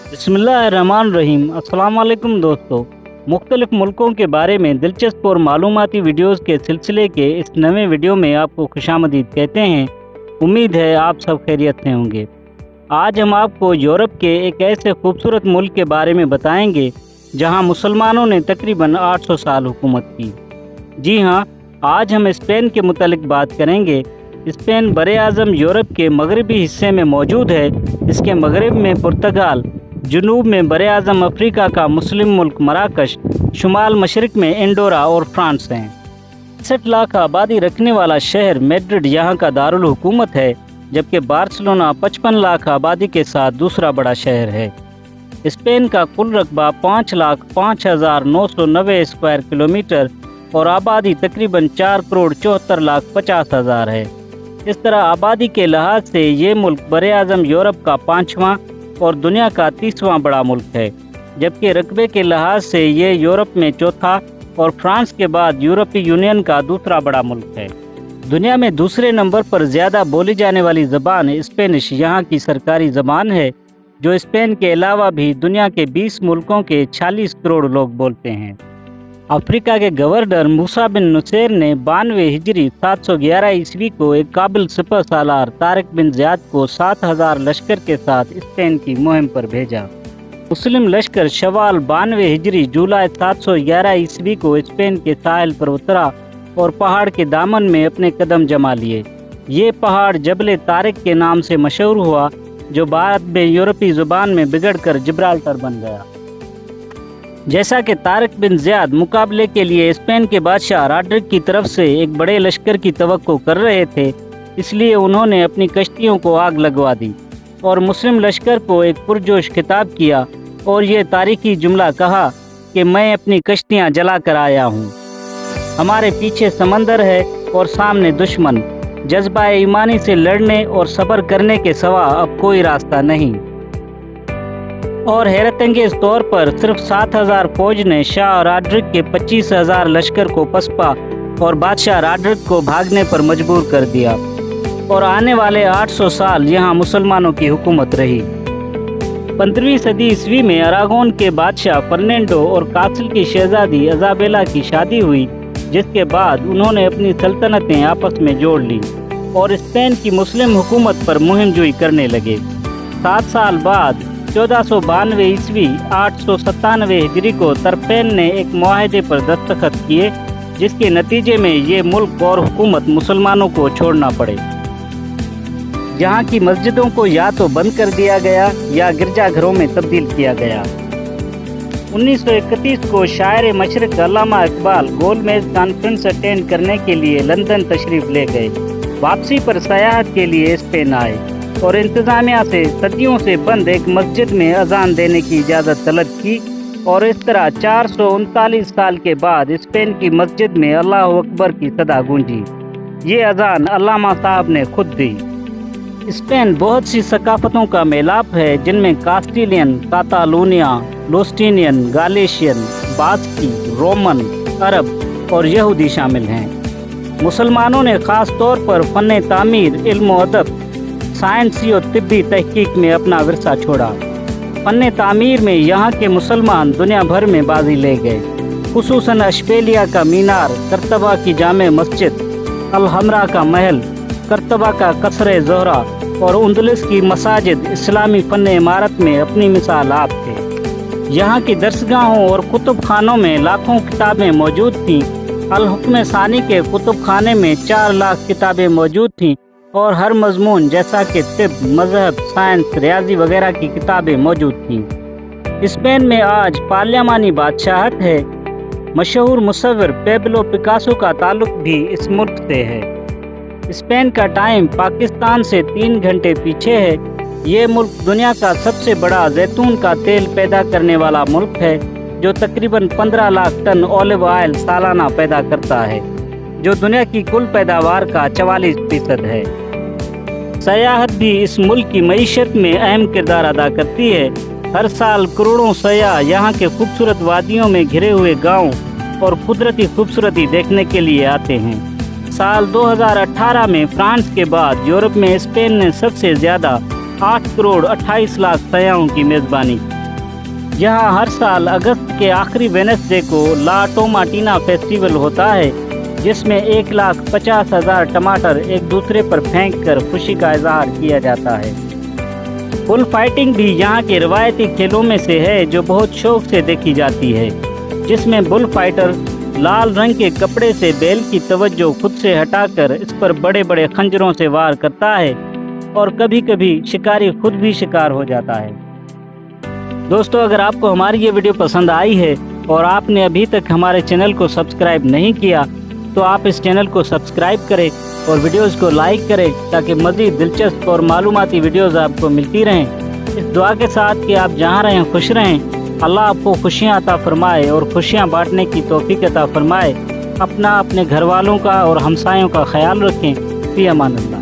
बिस्मिल्लाहिर्रहमानिर्रहीम। अस्सलाम वालेकुम दोस्तों। मुख्तलिफ मुल्कों के बारे में दिलचस्प और मालूमाती वीडियोज़ के सिलसिले के इस नए वीडियो में आपको खुशामदीद कहते हैं। उम्मीद है आप सब खैरियत से होंगे। आज हम आपको यूरोप के एक ऐसे खूबसूरत मुल्क के बारे में बताएंगे जहां मुसलमानों ने तकरीबन 800 साल हुकूमत की। जी हाँ, आज हम स्पेन के मुतालिक बात करेंगे। स्पेन बरे-आज़म यूरोप के मगरबी हिस्से में मौजूद है। इसके मगरब में पुर्तगाल, जनूब में बरे-आज़म अफ्रीका का मुस्लिम मुल्क मराकश, शुमाल मशरक में एंडोरा और फ्रांस हैं। 60 लाख आबादी रखने वाला शहर मैड्रिड यहाँ का दारुल हुकूमत है, जबकि बार्सिलोना 55 लाख आबादी के साथ दूसरा बड़ा शहर है। स्पेन का कुल रकबा 5,05,990 स्क्वायर किलोमीटर और आबादी तकरीबन 4,74,50,000 है। इस तरह आबादी के लिहाज से ये मुल्क बरे-आज़म यूरोप का 5वां और दुनिया का 30वां बड़ा मुल्क है, जबकि रकबे के लिहाज से ये यूरोप में चौथा और फ्रांस के बाद यूरोपीय यूनियन का दूसरा बड़ा मुल्क है। दुनिया में दूसरे नंबर पर ज़्यादा बोली जाने वाली ज़बान स्पेनिश यहाँ की सरकारी ज़बान है, जो स्पेन के अलावा भी दुनिया के 20 मुल्कों के 46 करोड़ लोग बोलते हैं। अफ्रीका के गवर्नर मूसा बिन नुसैर ने 92 हिजरी 711 ईस्वी को एक काबिल सिपह सालार तारिक बिन ज़ियाद को 7,000 लश्कर के साथ स्पेन की मुहिम पर भेजा। मुस्लिम लश्कर शवाल 92 हिजरी जुलाई 711 ईस्वी को स्पेन के साहिल पर उतरा और पहाड़ के दामन में अपने कदम जमा लिए। ये पहाड़ जबल तारिक के नाम से मशहूर हुआ, जो बाद में यूरोपीय ज़ुबान में बिगड़कर जिब्राल्टर बन गया। जैसा कि तारिक बिन ज़ियाद मुकाबले के लिए स्पेन के बादशाह रॉड्रिक की तरफ से एक बड़े लश्कर की तवक्को कर रहे थे, इसलिए उन्होंने अपनी कश्तियों को आग लगवा दी और मुस्लिम लश्कर को एक पुरजोश खिताब किया और ये तारीखी जुमला कहा कि मैं अपनी कश्तियाँ जला कर आया हूँ। हमारे पीछे समंदर है और सामने दुश्मन। जज्बा ईमानी से लड़ने और सब्र करने के सिवा अब कोई रास्ता नहीं। और हैरत अंगेज तौर पर सिर्फ 7,000 फौज ने शाह रॉड्रिक के 25,000 लश्कर को पसपा और बादशाह रॉड्रिक को भागने पर मजबूर कर दिया और आने वाले 800 साल यहाँ मुसलमानों की हुकूमत रही। 15वीं सदी ईस्वी में अरागोन के बादशाह फर्नांडो और कासिल की शहजादी इजाबेला की शादी हुई, जिसके बाद उन्होंने अपनी सल्तनतें आपस में जोड़ ली और स्पेन की मुस्लिम हुकूमत पर मुहिमजोई करने लगे। 7 साल बाद 1492 ईस्वी 897 हिजरी को तरफेन ने एक मुआहदे पर दस्तखत किए, जिसके नतीजे में ये मुल्क और हुकूमत मुसलमानों को छोड़ना पड़े। यहाँ की मस्जिदों को या तो बंद कर दिया गया या गिरजाघरों में तब्दील किया गया। 1931 को शायर मशरक अल्लामा इकबाल गोलमेज कॉन्फ्रेंस अटेंड करने के लिए लंदन तशरीफ ले गए। वापसी पर सयाहत के लिए स्पेन आए और इंतज़ामिया से सदियों से बंद एक मस्जिद में अजान देने की इजाज़त तलब की और इस तरह 439 साल के बाद स्पेन की मस्जिद में अल्लाह अकबर की सदा गूंजी। ये अजान अल्लामा साहब ने खुद दी। स्पेन बहुत सी सकाफ़तों का मेलाप है, जिनमें कास्टिलियन, कातालूनिया, लोस्टिनियन, गालिशियन, बास्की, रोमन, अरब और यहूदी शामिल हैं। मुसलमानों ने ख़ास तौर पर फ़न तामीर, इल्म व अदब, साइंसी और तिब्बी तहकीक में अपना विरसा छोड़ा। फ़न तामीर में यहाँ के मुसलमान दुनिया भर में बाजी ले गए, खुसूसन अशबेलिया का मीनार, करतबा की जामे मस्जिद, अल-हमरा का महल, करतबा का कसरे ज़ोहरा और उंदलस की मसाजिद इस्लामी फ़न इमारत में अपनी मिसाल आप थे। यहाँ की दरसगाहों और कुतुब खानों में लाखों किताबें मौजूद थीं। अल-हुक्म सानी के कुतुब खाने में 4 लाख किताबें मौजूद थीं और हर मजमून जैसा कि तिब, मजहब, साइंस, रियाजी वगैरह की किताबें मौजूद थीं। स्पेन में आज पार्लियामानी बादशाहत है। मशहूर मुसव्विर पेब्लो पिकासो का ताल्लुक भी इस मुल्क से है। स्पेन का टाइम पाकिस्तान से 3 घंटे पीछे है। ये मुल्क दुनिया का सबसे बड़ा जैतून का तेल पैदा करने वाला मुल्क है, जो तकरीबन 15 लाख टन ऑलिव ऑयल सालाना पैदा करता है, जो दुनिया की कुल पैदावार का 44% है। सयाहत भी इस मुल्क की मईशत में अहम किरदार अदा करती है। हर साल करोड़ों सयाह यहाँ के खूबसूरत वादियों में घिरे हुए गाँव और कुदरती खूबसूरती देखने के लिए आते हैं। साल 2018 में फ्रांस के बाद यूरोप में स्पेन ने सबसे ज़्यादा 8 करोड़ 28 लाख सयाहों की मेज़बानी की। यहाँ हर साल अगस्त के आखिरी वेडनेसडे को ला टोमाटीना फेस्टिवल होता है, जिसमें 1,50,000 टमाटर एक दूसरे पर फेंक कर खुशी का इजहार किया जाता है। बुल फाइटिंग भी यहाँ के रवायती खेलों में से है जो बहुत शौक से देखी जाती है, जिसमें बुल फाइटर लाल रंग के कपड़े से बैल की तवज्जो खुद से हटाकर इस पर बड़े बड़े खंजरों से वार करता है और कभी कभी शिकारी खुद भी शिकार हो जाता है। दोस्तों, अगर आपको हमारी ये वीडियो पसंद आई है और आपने अभी तक हमारे चैनल को सब्सक्राइब नहीं किया तो आप इस चैनल को सब्सक्राइब करें और वीडियोस को लाइक करें ताकि मज़ीद दिलचस्प और मालूमाती वीडियोस आपको मिलती रहें। इस दुआ के साथ कि आप जहाँ रहें खुश रहें। अल्लाह आपको खुशियाँ अता फरमाए और खुशियाँ बांटने की तौफीक अता फरमाए। अपना, अपने घर वालों का और हमसायों का ख्याल रखें। फी अमान अल्लाह।